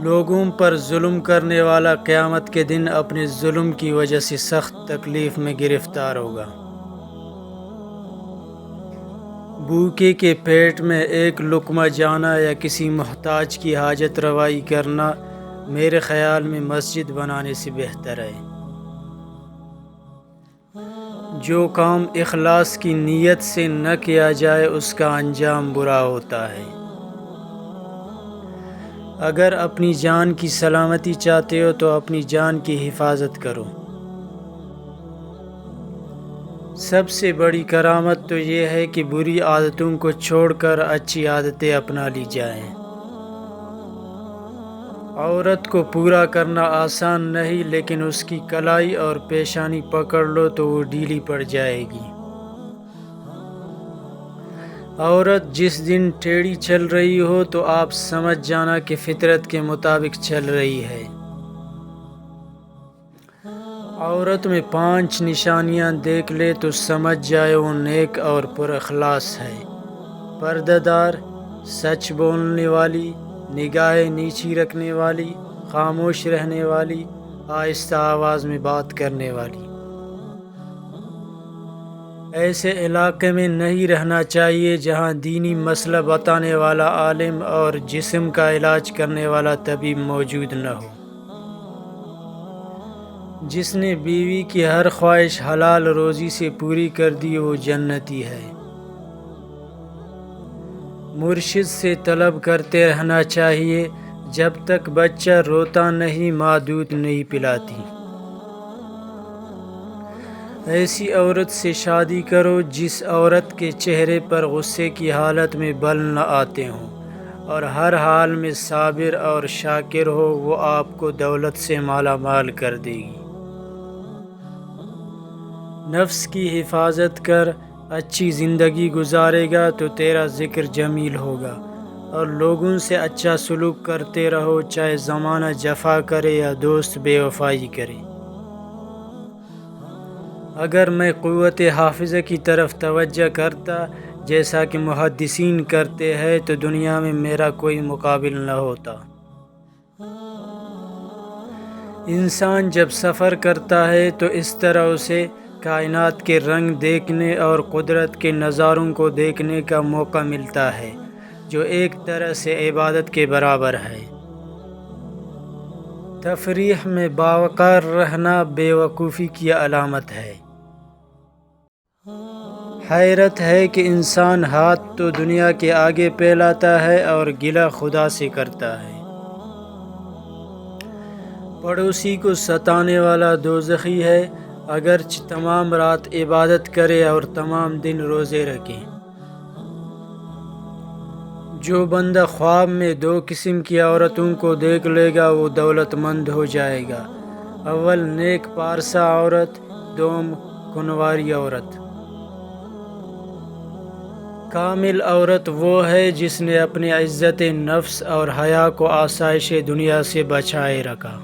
لوگوں پر ظلم کرنے والا قیامت کے دن اپنے ظلم کی وجہ سے سخت تکلیف میں گرفتار ہوگا۔ بھوکے کے پیٹ میں ایک لقمہ جانا یا کسی محتاج کی حاجت روائی کرنا میرے خیال میں مسجد بنانے سے بہتر ہے۔ جو کام اخلاص کی نیت سے نہ کیا جائے اس کا انجام برا ہوتا ہے۔ اگر اپنی جان کی سلامتی چاہتے ہو تو اپنی جان کی حفاظت کرو۔ سب سے بڑی کرامت تو یہ ہے کہ بری عادتوں کو چھوڑ کر اچھی عادتیں اپنا لی جائیں۔ عورت کو پورا کرنا آسان نہیں، لیکن اس کی کلائی اور پیشانی پکڑ لو تو وہ ڈھیلی پڑ جائے گی۔ عورت جس دن ٹیڑھی چل رہی ہو تو آپ سمجھ جانا کہ فطرت کے مطابق چل رہی ہے۔ عورت میں 5 نشانیاں دیکھ لے تو سمجھ جائے وہ نیک اور پر اخلاص ہے۔ پردہ دار، سچ بولنے والی، نگاہیں نیچی رکھنے والی، خاموش رہنے والی، آہستہ آواز میں بات کرنے والی۔ ایسے علاقے میں نہیں رہنا چاہیے جہاں دینی مسئلہ بتانے والا عالم اور جسم کا علاج کرنے والا طبیب موجود نہ ہو۔ جس نے بیوی کی ہر خواہش حلال روزی سے پوری کر دی وہ جنتی ہے۔ مرشد سے طلب کرتے رہنا چاہیے، جب تک بچہ روتا نہیں ماں دودھ نہیں پلاتی۔ ایسی عورت سے شادی کرو جس عورت کے چہرے پر غصے کی حالت میں بل نہ آتے ہوں اور ہر حال میں صابر اور شاکر ہو، وہ آپ کو دولت سے مالا مال کر دے گی۔ نفس کی حفاظت کر اچھی زندگی گزارے گا تو تیرا ذکر جمیل ہوگا، اور لوگوں سے اچھا سلوک کرتے رہو، چاہے زمانہ جفا کرے یا دوست بے وفائی کرے۔ اگر میں قوت حافظہ کی طرف توجہ کرتا جیسا کہ محدثین کرتے ہیں تو دنیا میں میرا کوئی مقابل نہ ہوتا۔ انسان جب سفر کرتا ہے تو اس طرح اسے کائنات کے رنگ دیکھنے اور قدرت کے نظاروں کو دیکھنے کا موقع ملتا ہے، جو ایک طرح سے عبادت کے برابر ہے۔ تفریح میں باوقار رہنا بے وقوفی کی علامت ہے۔ حیرت ہے کہ انسان ہاتھ تو دنیا کے آگے پھیلاتا ہے اور گلہ خدا سے کرتا ہے۔ پڑوسی کو ستانے والا دوزخی ہے، اگرچہ تمام رات عبادت کرے اور تمام دن روزے رکھے۔ جو بندہ خواب میں 2 قسم کی عورتوں کو دیکھ لے گا وہ دولت مند ہو جائے گا۔ اول نیک پارسا عورت، دوم کنواری عورت۔ کامل عورت وہ ہے جس نے اپنی عزت نفس اور حیا کو آسائش دنیا سے بچائے رکھا۔